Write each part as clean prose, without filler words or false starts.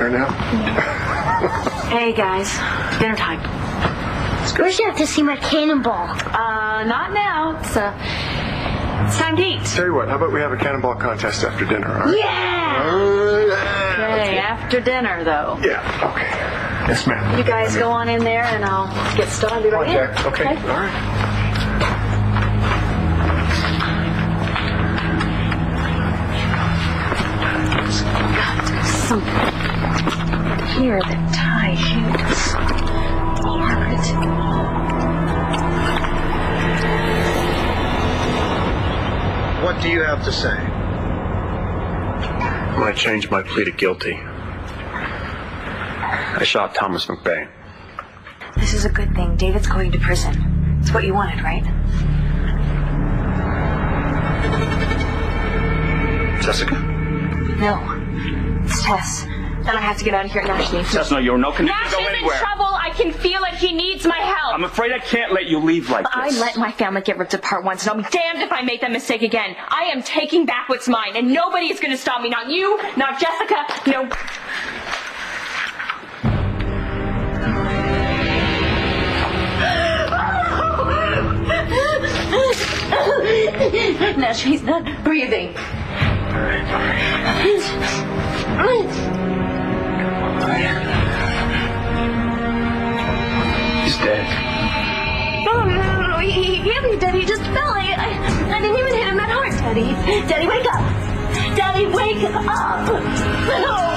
there now? Hey, guys. Dinner time. Where's you have to see my cannonball? Not now. It's time to eat. Tell you what, how about we have a cannonball contest after dinner, all right? Yeah! Okay, after dinner, though. Yeah, okay. Yes, ma'am. You guys go on in there, and I'll get started right here. Okay, all right. Something here that ties you to Margaret. What do you have to say? I changed my plea to guilty. I shot Thomas McVeigh. This is a good thing. David's going to prison. It's what you wanted, right? Jessica? No. It's Tess. Then I have to get out of here. Nash needs me. Tess, no, you're no condition Nash to go is anywhere. in trouble. I can feel it. He needs my help. I'm afraid I can't let you leave like I this. let my family get ripped apart once, and I'll be damned if I make that mistake again. I am taking back what's mine, and nobody is going to stop me. Not you, not Jessica, no... Nash, he's not breathing. He's dead. No, he can't be dead. He just fell. I didn't even hit him that hard, Daddy. Daddy, wake up. Daddy, wake up. No.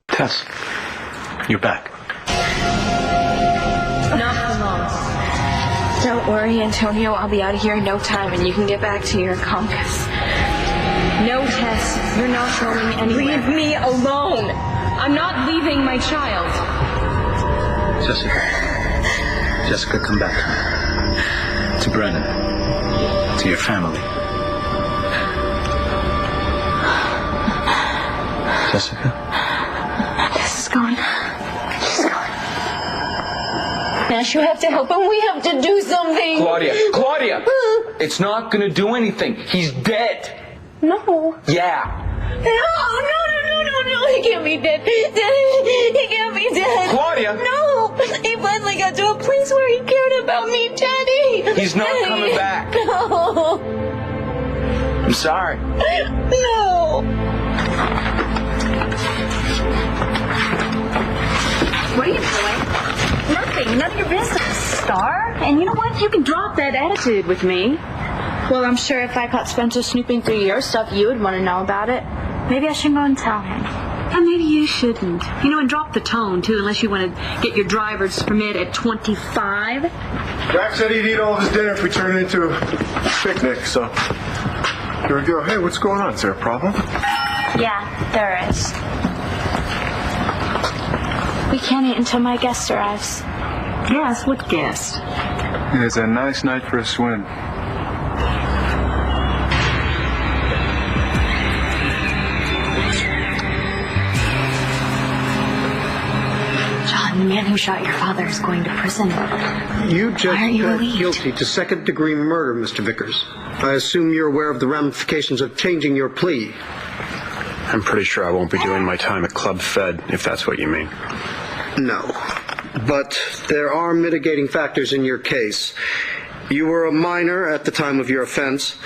Tess, you're back. Not for long. Don't worry, Antonio. I'll be out of here in no time, and you can get back to your compass. No, Tess. You're not going anywhere. Leave me alone. I'm not leaving my child. Jessica, come back to me. To Brennan. To your family. Jessica? She's gone. Nash, you have to help him. We have to do something. Claudia! It's not gonna do anything. He's dead. No. Yeah. No. He can't be dead. He can't be dead. Claudia! No. He finally got to a place where he cared about me, Daddy. He's not coming back. No. I'm sorry. No. What are you doing? Nothing. None of your business, Star. And you know what? You can drop that attitude with me. Well, I'm sure if I caught Spencer snooping through your stuff, you would want to know about it. Maybe I should go and tell him. And maybe you shouldn't. You know, and drop the tone, too, unless you want to get your driver's permit at 25. Jack said he'd eat all of his dinner if we turn it into a picnic, so here we go. Hey, what's going on? Is there a problem? Yeah, there is. We can't eat until my guest arrives. Yes, what guest? It's a nice night for a swim. John, the man who shot your father is going to prison. You just Why aren't you pled relieved? guilty to second-degree murder, Mr. Vickers. I assume you're aware of the ramifications of changing your plea. I'm pretty sure I won't be doing my time at Club Fed, if that's what you mean. No. But there are mitigating factors in your case. You were a minor at the time of your offense,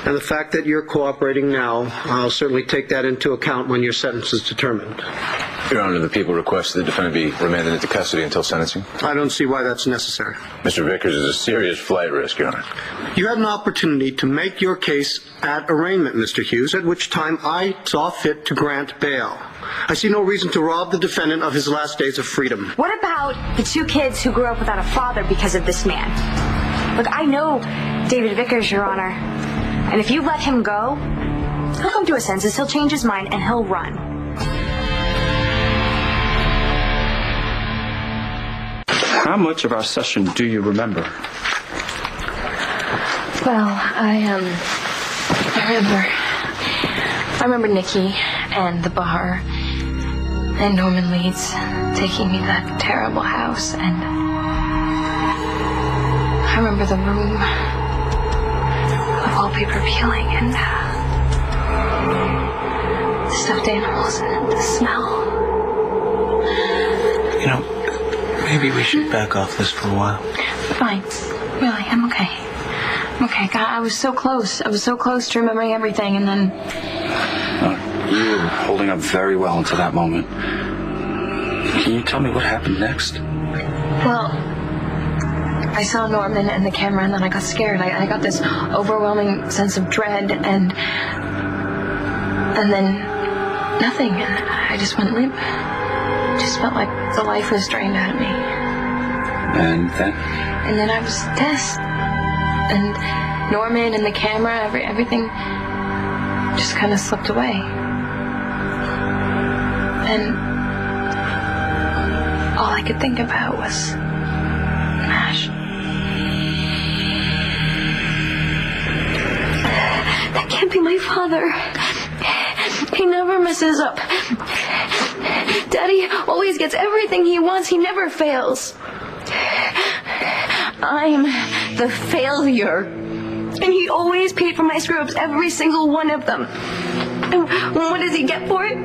and the fact that you're cooperating now, I'll certainly take that into account when your sentence is determined. Your Honor, the people request the defendant be remanded into custody until sentencing. I don't see why that's necessary. Mr. Vickers is a serious flight risk, Your Honor. You had an opportunity to make your case at arraignment, Mr. Hughes, at which time I saw fit to grant bail. I see no reason to rob the defendant of his last days of freedom. What about the 2 kids who grew up without a father because of this man? Look, I know David Vickers, Your Honor. And if you let him go, he'll come to his senses, he'll change his mind, and he'll run. How much of our session do you remember? Well, I remember Nikki and the bar and Norman Leeds taking me to that terrible house, and I remember the room, the wallpaper peeling, and the stuffed animals and the smell. You know, maybe we should back off this for a while. Fine. Really, I'm okay. Okay, God, I was so close. I was so close to remembering everything, and then... You were holding up very well until that moment. Can you tell me what happened next? Well, I saw Norman and the camera, and then I got scared. I got this overwhelming sense of dread, and then nothing, and I just went limp. It just felt like the life was drained out of me. And then? And then I was dead. And Norman and the camera, everything just kind of slipped away. And all I could think about was MASH. That can't be my father. He never messes up. Daddy always gets everything he wants. He never fails. I'm the failure. And he always paid for my screw-ups, every single one of them. And what does he get for it?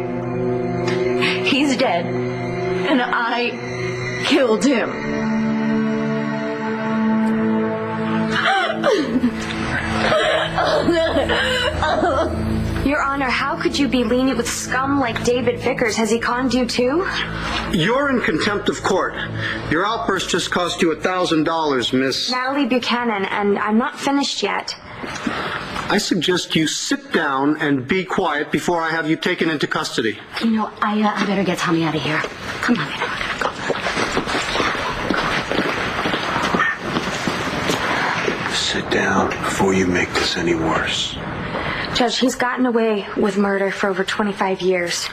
He's dead. And I killed him. Your Honor, how could you be lenient with scum like David Vickers? Has he conned you too? You're in contempt of court. Your outburst just cost you $1,000, Miss... Natalie Buchanan, and I'm not finished yet. I suggest you sit down and be quiet before I have you taken into custody. You know, I better get Tommy out of here. Come on, we're gonna go. Sit down before you make this any worse. Judge, he's gotten away with murder for over 25 years.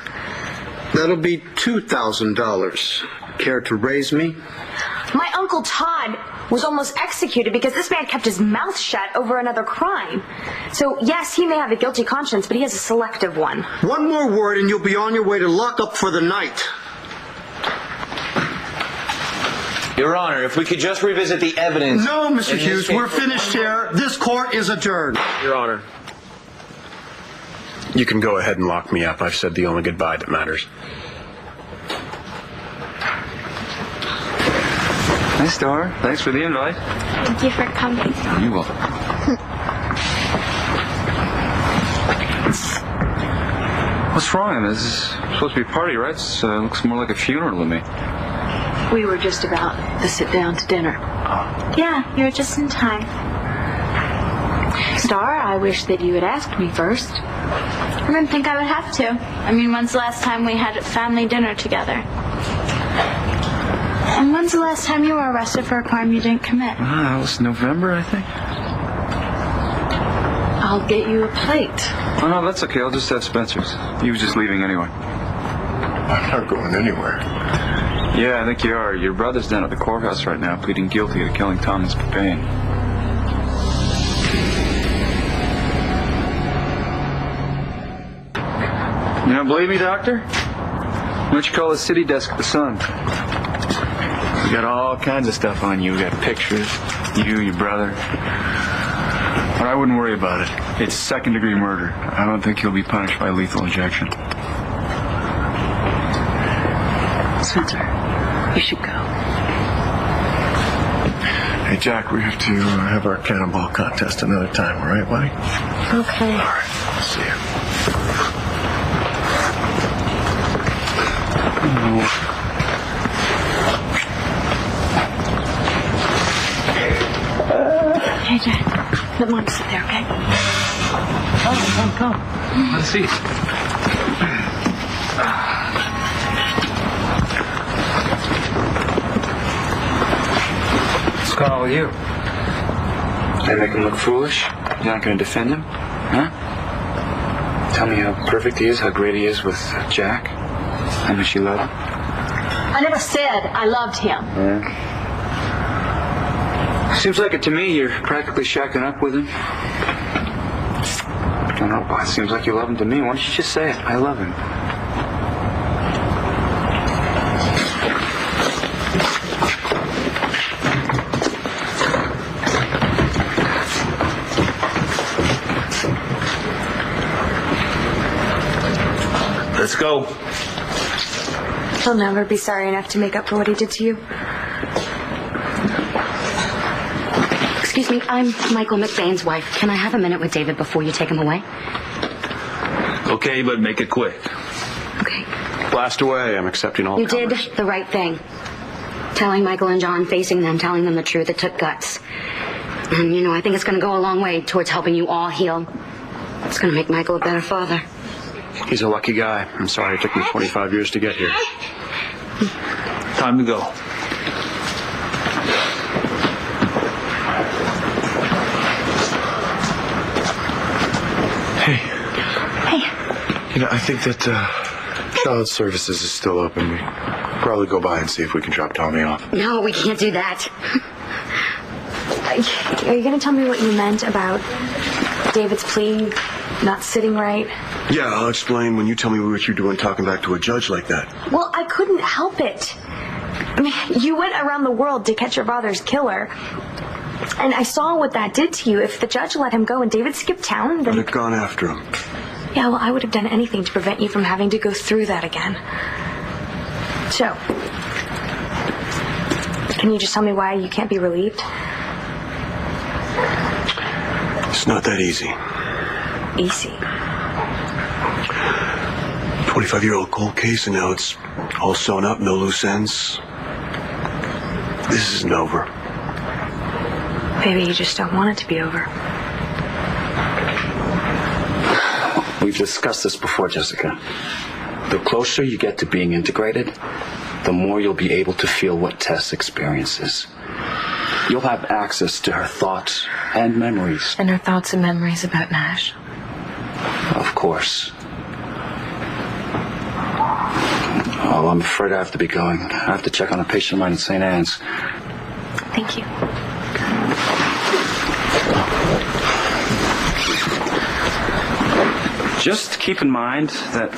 That'll be $2,000. Care to raise me? My Uncle Todd was almost executed because this man kept his mouth shut over another crime. So, yes, he may have a guilty conscience, but he has a selective one. One more word and you'll be on your way to lockup for the night. Your Honor, if we could just revisit the evidence... No, Mr. Hughes, we're finished here. This court is adjourned. Your Honor. You can go ahead and lock me up. I've said the only goodbye that matters. Hi, Star. Thanks for the invite. Thank you for coming. You're welcome. What's wrong? This is supposed to be a party, right? It looks more like a funeral to me. We were just about to sit down to dinner. Yeah, you're just in time. Star, I wish that you had asked me first. I didn't think I would have to. I mean, when's the last time we had family dinner together? And when's the last time you were arrested for a crime you didn't commit? That was November, I think. I'll get you a plate. Oh, no, that's okay. I'll just have Spencer's. He was just leaving anyway. I'm not going anywhere. Yeah, I think you are. Your brother's down at the courthouse right now, pleading guilty to killing Thomas Payne. You don't believe me, Doctor? Why don't you call the city desk at the Sun? We got all kinds of stuff on you. We got pictures, you, your brother. But I wouldn't worry about it. It's second-degree murder. I don't think you'll be punished by lethal injection. Spencer, you should go. Hey, Jack, we have to have our cannonball contest another time, all right, buddy? Okay. All right, I'll see you. Hey, Jack. Let Mom sit there, okay? Come. Have a seat. What's going on with you? Did I make him look foolish? You're not going to defend him? Huh? Tell me how perfect he is, how great he is with Jack. How much you love him. I never said I loved him. Yeah. Seems like it to me. You're practically shacking up with him. I don't know. It seems like you love him to me. Why don't you just say it? I love him. Let's go. He'll never be sorry enough to make up for what he did to you. Excuse me, I'm Michael McBain's wife. Can I have a minute with David before you take him away? Okay, but make it quick. Okay. Blast away. I'm accepting all You comers. did the right thing. Telling Michael and John, facing them, telling them the truth. It took guts. And, I think it's going to go a long way towards helping you all heal. It's going to make Michael a better father. He's a lucky guy. I'm sorry it took me 25 years to get here. Time to go. Hey. I think that child services is still open. We probably go by and see if we can drop Tommy off. No, we can't do that. Are you going to tell me what you meant about David's plea not sitting right? Yeah, I'll explain when you tell me what you're doing talking back to a judge like that. Well, I couldn't help it. I mean, you went around the world to catch your father's killer. And I saw what that did to you. If the judge let him go and David skipped town, then... I'd have gone after him. Yeah, well, I would have done anything to prevent you from having to go through that again. So, can you just tell me why you can't be relieved? It's not that easy. Easy. 25-year-old cold case, and now it's all sewn up, no loose ends. This isn't over. Maybe you just don't want it to be over. We've discussed this before, Jessica. The closer you get to being integrated, the more you'll be able to feel what Tess experiences. You'll have access to her thoughts and memories. And her thoughts and memories about Nash. Of course. Oh, I'm afraid I have to be going. I have to check on a patient of mine at St. Anne's. Thank you. Just keep in mind that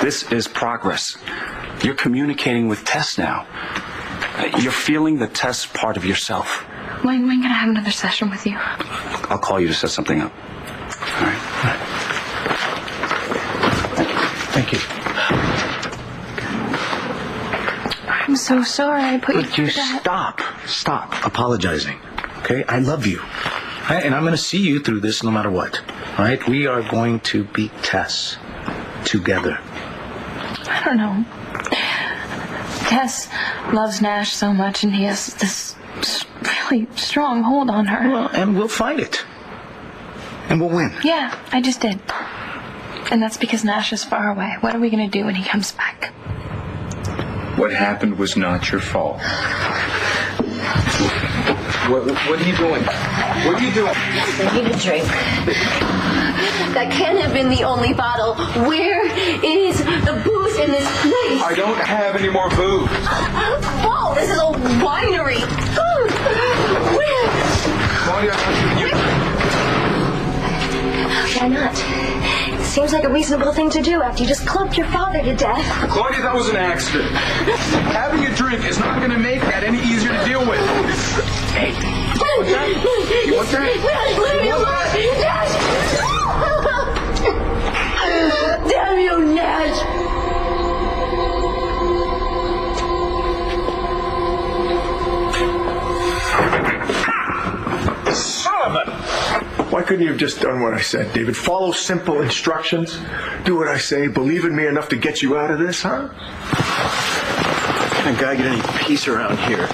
this is progress. You're communicating with Tess now. You're feeling the Tess part of yourself. When can I have another session with you? I'll call you to set something up. All right. Thank you. I'm so sorry I put you But through you that. stop apologizing. Okay? I love you. Right? And I'm going to see you through this no matter what. All right? We are going to beat Tess together. I don't know. Tess loves Nash so much, and he has this really strong hold on her. Well, and we'll fight it. And we'll win. Yeah, I just did. And that's because Nash is far away. What are we going to do when he comes back? What happened was not your fault. What are you doing? What are you doing? I need a drink. That can't have been the only bottle. Where is the booze in this place? I don't have any more booze. Whoa, this is a winery. Where? Claudia, Why not? Seems like a reasonable thing to do after you just clubbed your father to death. Claudia, that was an accident. Having a drink is not going to make that any easier to deal with. Hey, what's that? You want that? Leave me alone! Nash! Damn you, Nash! Son of a... Why couldn't you have just done what I said, David? Follow simple instructions. Do what I say. Believe in me enough to get you out of this, huh? Can't guy get any peace around here?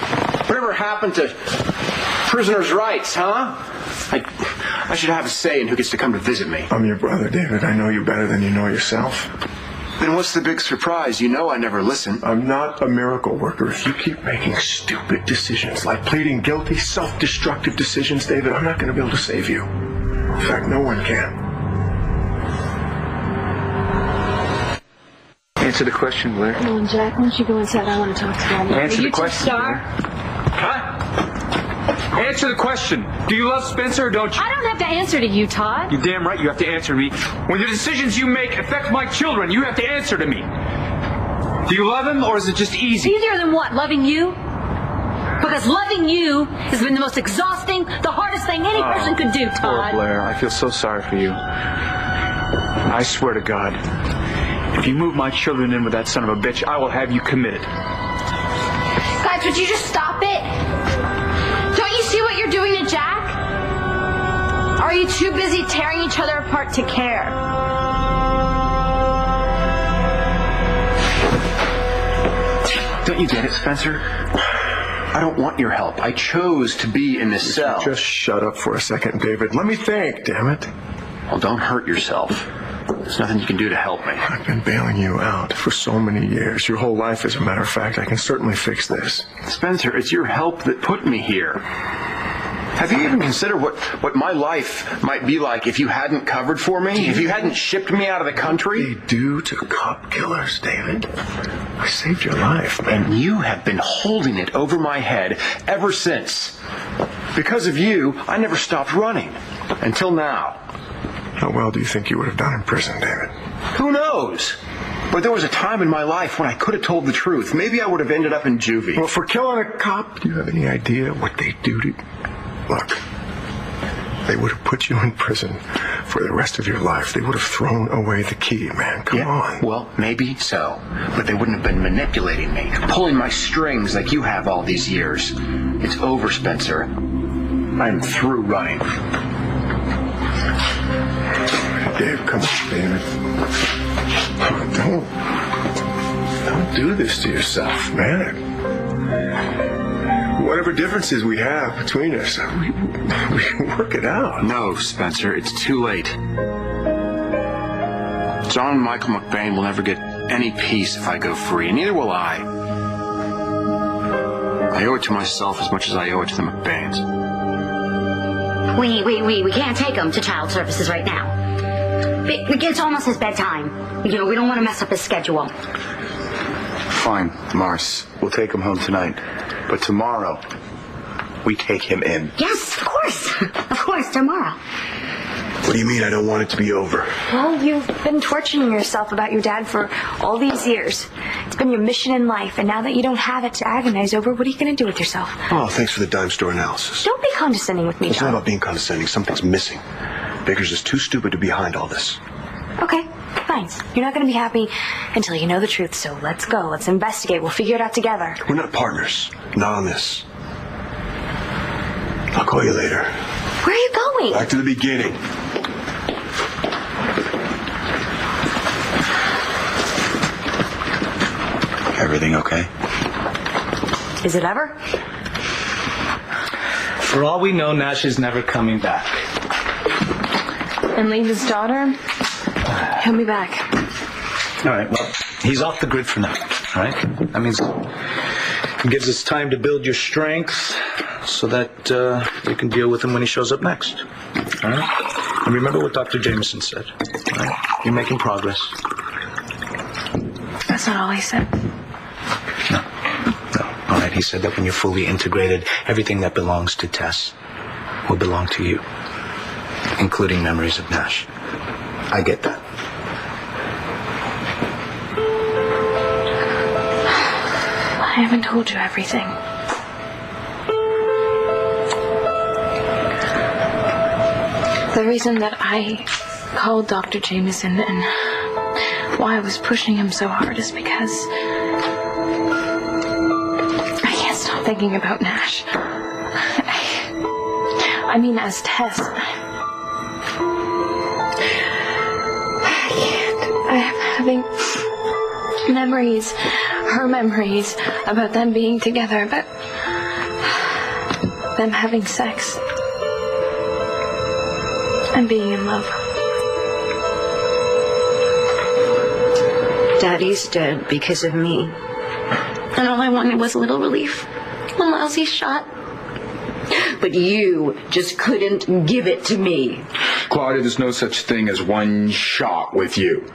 Whatever happened to prisoners' rights, huh? I should have a say in who gets to come to visit me. I'm your brother, David. I know you better than you know yourself. Then what's the big surprise? You know I never listen. I'm not a miracle worker. If you keep making stupid decisions, like pleading guilty, self-destructive decisions, David, I'm not going to be able to save you. In fact, no one can. Answer the question, Blair. Come on, Jack. Why don't you go inside? I want to talk to Mom. Answer the question. Star? Huh? Answer the question. Do you love Spencer or don't you? I don't have to answer to you, Todd. You're damn right you have to answer me. When the decisions you make affect my children, you have to answer to me. Do you love him or is it just easy? Easier than what? Loving you? Because loving you has been the most exhausting, the hardest thing any person could do, Todd. Poor Blair. I feel so sorry for you. I swear to God, if you move my children in with that son of a bitch, I will have you committed. Guys, would you just stop it? Don't you see what you're doing to Jack? Are you too busy tearing each other apart to care? Don't you get it, Spencer? I don't want your help. I chose to be in this cell. Just shut up for a second, David. Let me think, damn it. Well, don't hurt yourself. There's nothing you can do to help me. I've been bailing you out for so many years. Your whole life, as a matter of fact. I can certainly fix this. Spencer, it's your help that put me here. Have you even considered what my life might be like if you hadn't covered for me? If you hadn't shipped me out of the country? They do to cop killers, David. I saved your life, man. And you have been holding it over my head ever since. Because of you, I never stopped running. Until now. How well do you think you would have done in prison, David? Who knows? But there was a time in my life when I could have told the truth. Maybe I would have ended up in juvie. Well, for killing a cop, do you have any idea what they do to... Look, they would have put you in prison for the rest of your life. They would have thrown away the key, man. Come on. Well, maybe so. But they wouldn't have been manipulating me, pulling my strings like you have all these years. It's over, Spencer. I'm through running. Dave, come on, David. Don't do this to yourself, man. Whatever differences we have between us, we work it out. No, Spencer, it's too late. John and Michael McBain will never get any peace if I go free, and neither will I. I owe it to myself as much as I owe it to the McBains. We can't take him to child services right now. It's almost his bedtime. You know, we don't want to mess up his schedule. Fine, Mars. We'll take him home tonight. But tomorrow, we take him in. Yes, of course. Of course, tomorrow. What do you mean I don't want it to be over? Well, you've been torturing yourself about your dad for all these years. It's been your mission in life, and now that you don't have it to agonize over, what are you going to do with yourself? Oh, thanks for the dime store analysis. Don't be condescending with me, It's John. not about being condescending. Something's missing. Baker's is too stupid to be behind all this. Okay, fine. You're not going to be happy until you know the truth, so let's go. Let's investigate. We'll figure it out together. We're not partners. Not on this. I'll call you later. Where are you going? Back to the beginning. Everything okay? Is it ever? For all we know, Nash is never coming back. And leave his daughter? He'll be back. All right, well, he's off the grid for now, all right? That means it gives us time to build your strength so that you can deal with him when he shows up next, all right? And remember what Dr. Jameson said, all right? You're making progress. That's not all he said. No. All right, he said that when you're fully integrated, everything that belongs to Tess will belong to you, including memories of Nash. I get that. I haven't told you everything. The reason that I called Dr. Jameson and why I was pushing him so hard is because I can't stop thinking about Nash. I mean, as Tess, having memories, her memories, about them being together, about them having sex and being in love. Daddy's dead because of me. And all I wanted was a little relief. A lousy shot. But you just couldn't give it to me. Claudia, there's no such thing as one shot with you.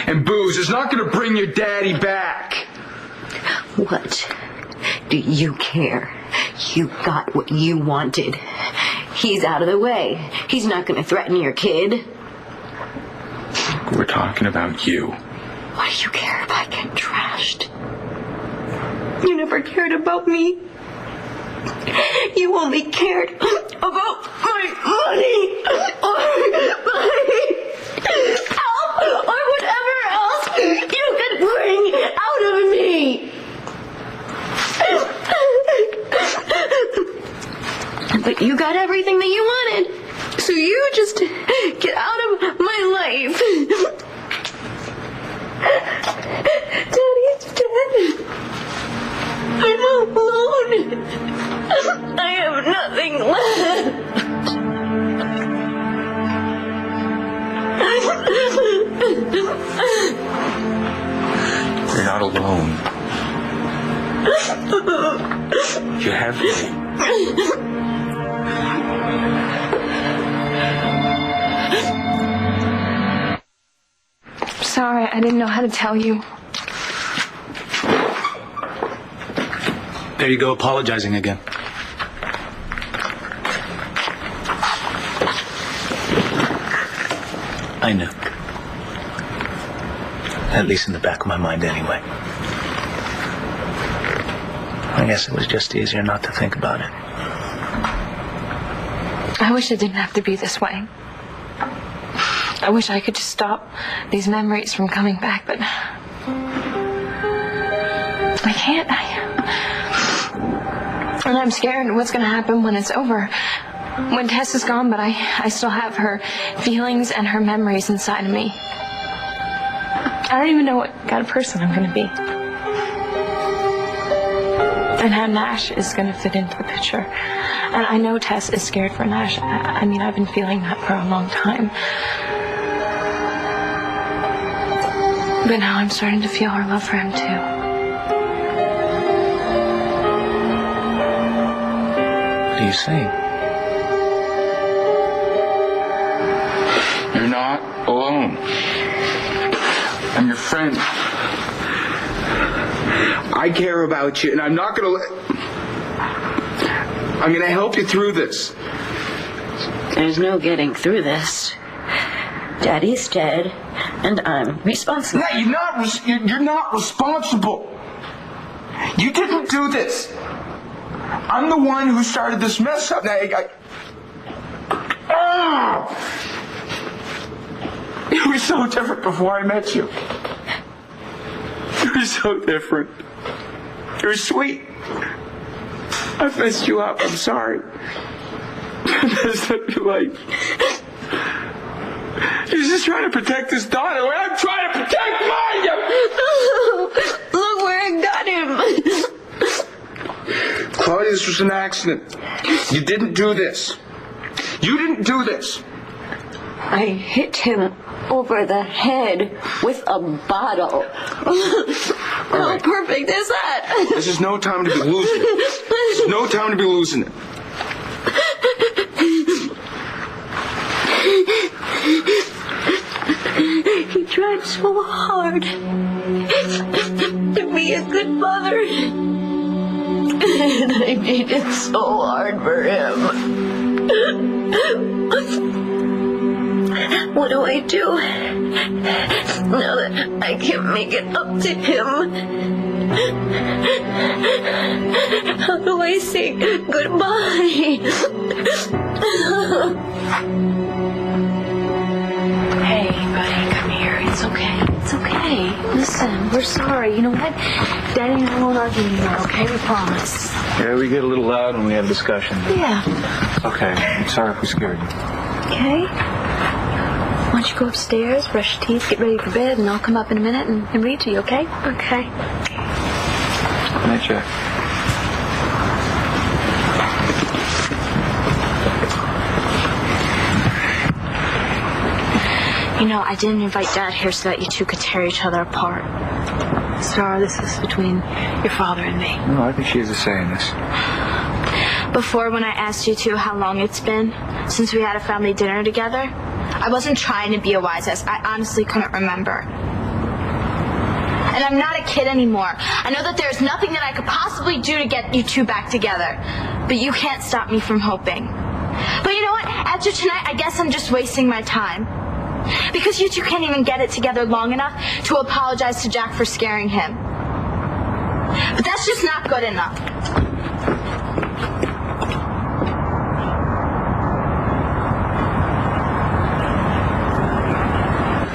And booze is not going to bring your daddy back. What do you care? You got what you wanted. He's out of the way. He's not going to threaten your kid. We're talking about you. Why do you care if I get trashed? You never cared about me. You only cared about my money or my help or whatever else you could bring out of me. But you got everything that you wanted, so you just get out of my life. Daddy's dead. I'm alone. I have nothing left. You're not alone. You have me. Sorry, I didn't know how to tell you. There you go, apologizing again. I knew. At least in the back of my mind anyway. I guess it was just easier not to think about it. I wish it didn't have to be this way. I wish I could just stop these memories from coming back, but I can't. And I'm scared what's going to happen when it's over. When Tess is gone, but I still have her feelings and her memories inside of me. I don't even know what kind of person I'm going to be. And how Nash is going to fit into the picture. And I know Tess is scared for Nash. I mean, I've been feeling that for a long time. But now I'm starting to feel her love for him, too. What are you saying? You're not alone. I'm your friend. I care about you, and I'm not going to I'm going to help you through this. There's no getting through this. Daddy's dead, and I'm responsible. No, you're not responsible. You didn't do this. I'm the one who started this mess up. Now, You were so different before I met you. You were so different. You were sweet. I've messed you up. I'm sorry. I messed up your life. You're just trying to protect his daughter when I'm trying to protect mine. Look where I got him. Claudia, this was an accident. You didn't do this. You didn't do this. I hit him over the head with a bottle. How perfect is that? This is no time to be losing it. This is no time to be losing it. He tried so hard to be a good mother. And I made it so hard for him. What do I do now that I can't make it up to him? How do I say goodbye? Hey, buddy, come here. It's okay. It's okay. Listen, we're sorry. You know what? Daddy and I won't argue anymore, okay? We promise. Yeah, we get a little loud when we have a discussion. Yeah. Okay, I'm sorry if we scared you. Okay? Why don't don't you go upstairs, brush your teeth, get ready for bed, and I'll come up in a minute and read to you, okay? Okay. Good night, Jack. You know, I didn't invite Dad here so that you two could tear each other apart. Star, this is between your father and me. No, I think she has a say in this. Before, when I asked you two how long it's been since we had a family dinner together, I wasn't trying to be a wise ass. I honestly couldn't remember. And I'm not a kid anymore. I know that there's nothing that I could possibly do to get you two back together. But you can't stop me from hoping. But you know what? After tonight, I guess I'm just wasting my time. Because you two can't even get it together long enough to apologize to Jack for scaring him. But that's just not good enough.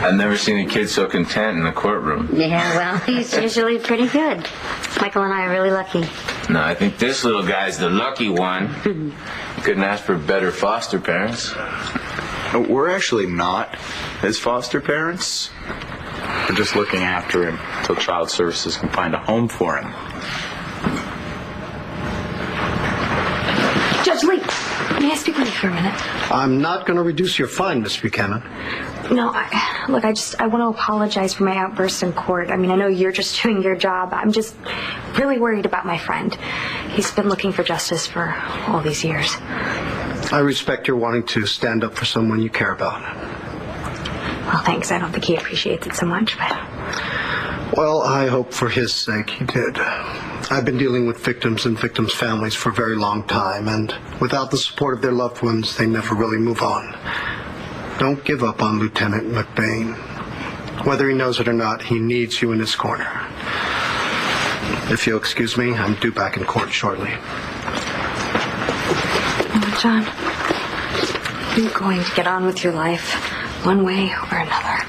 I've never seen a kid so content in the courtroom. Yeah, well, he's usually pretty good. Michael and I are really lucky. No, I think this little guy's the lucky one. Couldn't ask for better foster parents. We're actually not his foster parents. We're just looking after him until Child Services can find a home for him. Judge Lee, may I speak with you for a minute? I'm not going to reduce your fine, Miss Buchanan. No, I want to apologize for my outburst in court. I mean, I know you're just doing your job. I'm just really worried about my friend. He's been looking for justice for all these years. I respect your wanting to stand up for someone you care about. Well, thanks. I don't think he appreciates it so much, but... Well, I hope for his sake he did. I've been dealing with victims and victims' families for a very long time, and without the support of their loved ones, they never really move on. Don't give up on Lieutenant McBain. Whether he knows it or not, he needs you in his corner. If you'll excuse me, I'm due back in court shortly. John, you're going to get on with your life, one way or another.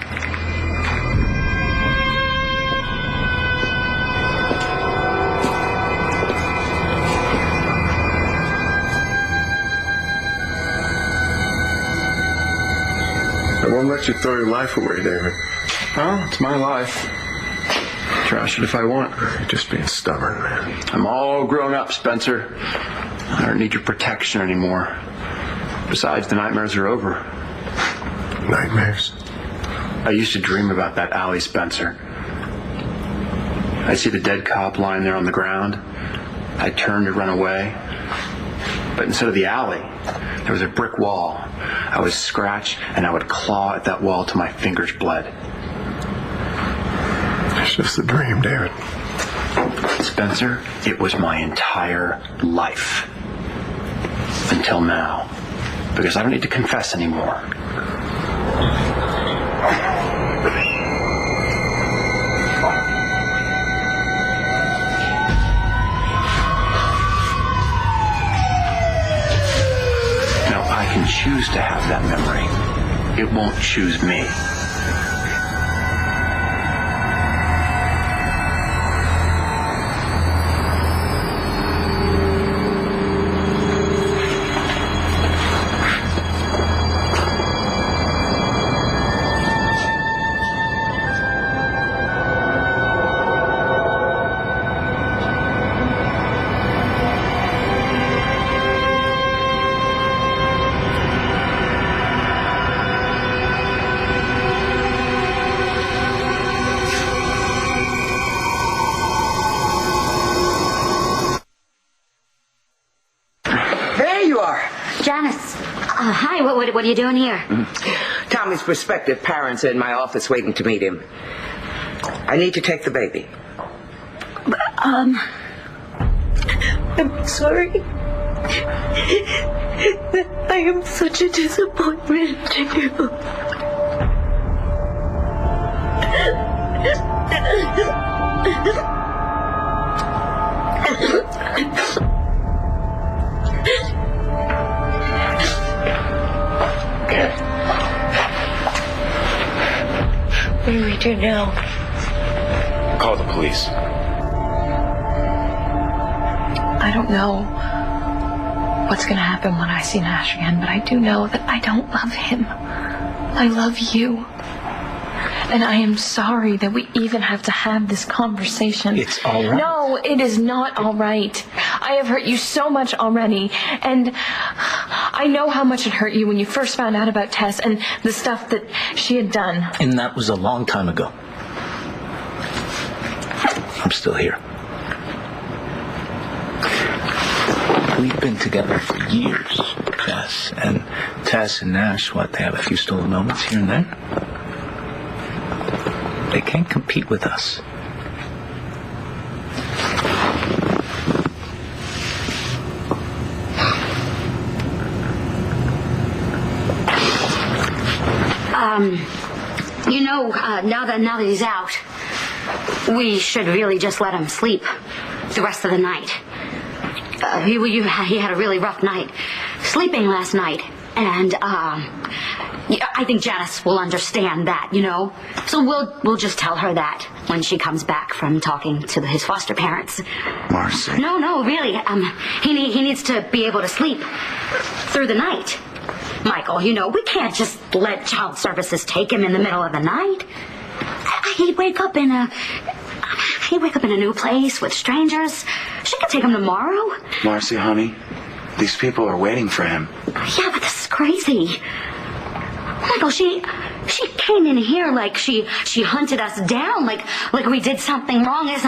I won't let you throw your life away, David. Well, it's my life. Trash it if I want. You're just being stubborn, man. I'm all grown up, Spencer. I don't need your protection anymore. Besides, the nightmares are over. Nightmares? I used to dream about that alley, Spencer. I'd see the dead cop lying there on the ground. I'd turn to run away. But instead of the alley, there was a brick wall. I would scratch and I would claw at that wall till my fingers bled. It's just a dream, David. Spencer, it was my entire life. Until now. Because I don't need to confess anymore. Now, I can choose to have that memory. It won't choose me. Hi, what are you doing here? Tommy's prospective parents are in my office waiting to meet him. I need to take the baby. I'm sorry. I am such a disappointment to you. What do we do now? Call the police. I don't know what's going to happen when I see Nash again, but I do know that I don't love him. I love you. And I am sorry that we even have to have this conversation. It's all right. No, it is not all right. I have hurt you so much already. And I know how much it hurt you when you first found out about Tess and the stuff that she had done. And that was a long time ago. I'm still here. We've been together for years, Jess. And Tess and Nash, they have a few stolen moments here and there. They can't compete with us. Now that he's out, we should really just let him sleep the rest of the night. He had a really rough night sleeping last night, and I think Janice will understand that, So we'll just tell her that when she comes back from talking to his foster parents. Marcy. No, really. He needs to be able to sleep through the night. Michael, we can't just let child services take him in the middle of the night. He'd wake up in a new place with strangers. She could take him tomorrow. Marcy, honey, these people are waiting for him. Yeah, but this is crazy. Michael, she came in here like she hunted us down, like we did something wrong. It's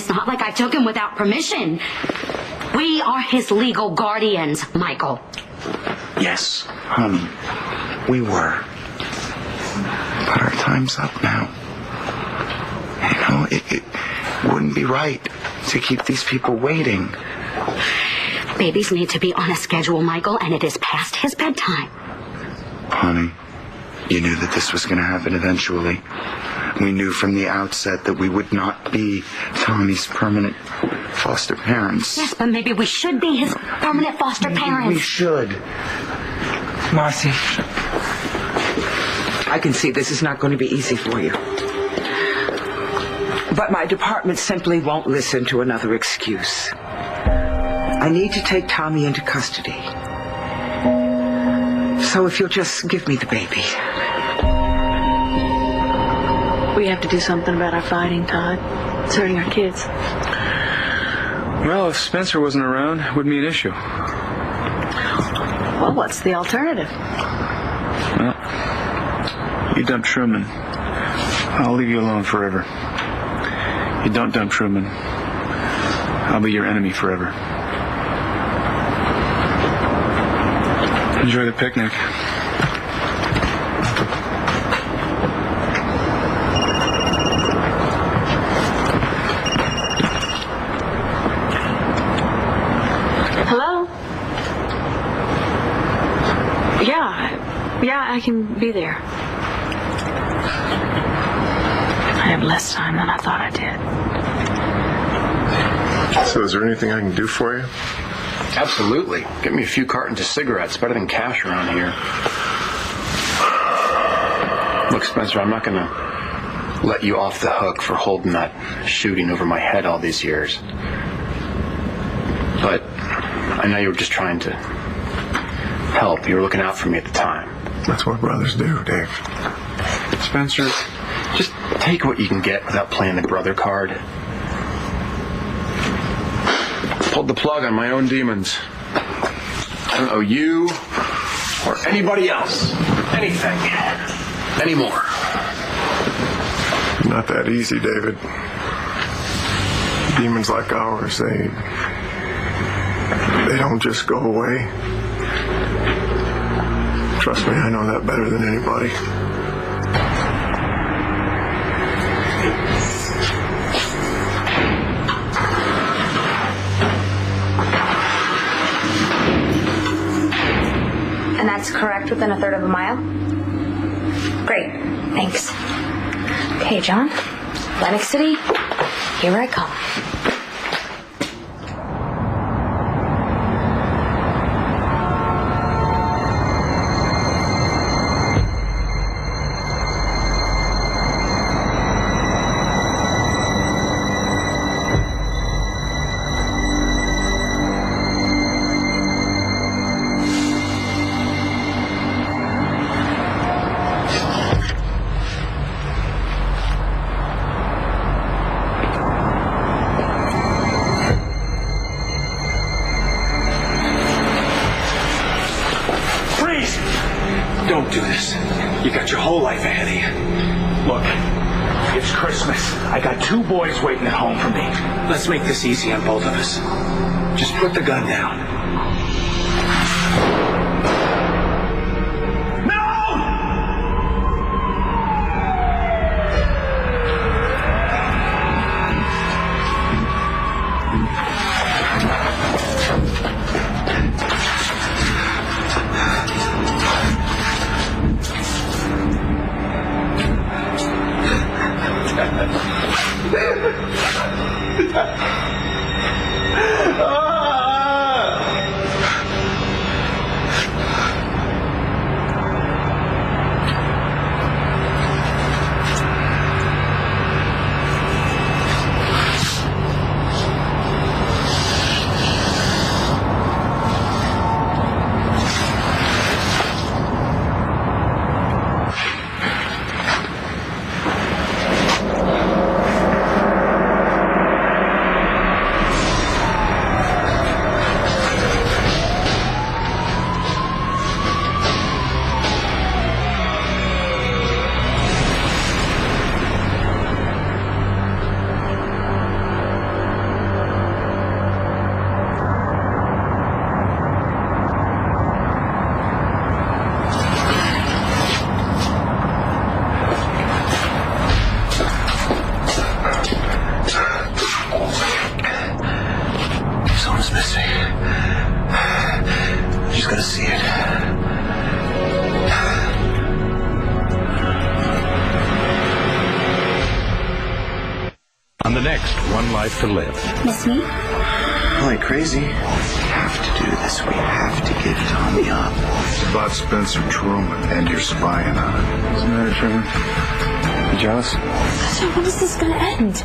not like I took him without permission. We are his legal guardians, Michael. Yes, honey, we were. But our time's up now. It wouldn't be right to keep these people waiting. Babies need to be on a schedule, Michael, and it is past his bedtime. Honey, you knew that this was going to happen eventually. We knew from the outset that we would not be Tommy's permanent foster parents. Yes, but maybe we should be his permanent foster parents. We should. Marcy, I can see this is not going to be easy for you. But my department simply won't listen to another excuse. I need to take Tommy into custody. So if you'll just give me the baby. We have to do something about our fighting, Todd. It's hurting our kids. Well, if Spencer wasn't around, it wouldn't be an issue. Well, what's the alternative? Well, you dump Truman, I'll leave you alone forever. You don't dump Truman, I'll be your enemy forever. Enjoy the picnic. Hello? Yeah, I can be there. I have less time than I thought I did. So is there anything I can do for you? Absolutely. Get me a few cartons of cigarettes. Better than cash around here. Look, Spencer, I'm not going to let you off the hook for holding that shooting over my head all these years. But I know you were just trying to help. You were looking out for me at the time. That's what brothers do, Dave. Spencer, just take what you can get without playing the brother card. Pulled the plug on my own demons. I don't owe you or anybody else anything anymore. Not that easy, David. Demons like ours, they don't just go away. Trust me, I know that better than anybody. And that's correct within a third of a mile? Great, thanks. Okay, John, Atlantic City, here I come. life ahead of you. Look, it's Christmas. I got 2 boys waiting at home for me. Let's make this easy on both of us. Just put the gun down. On the next One Life to Live. Miss me? Boy, crazy. We have to do this. We have to give Tommy up. It's about Spencer Truman, and you're spying on him. What's the matter, Truman? You jealous? So when is this going to end?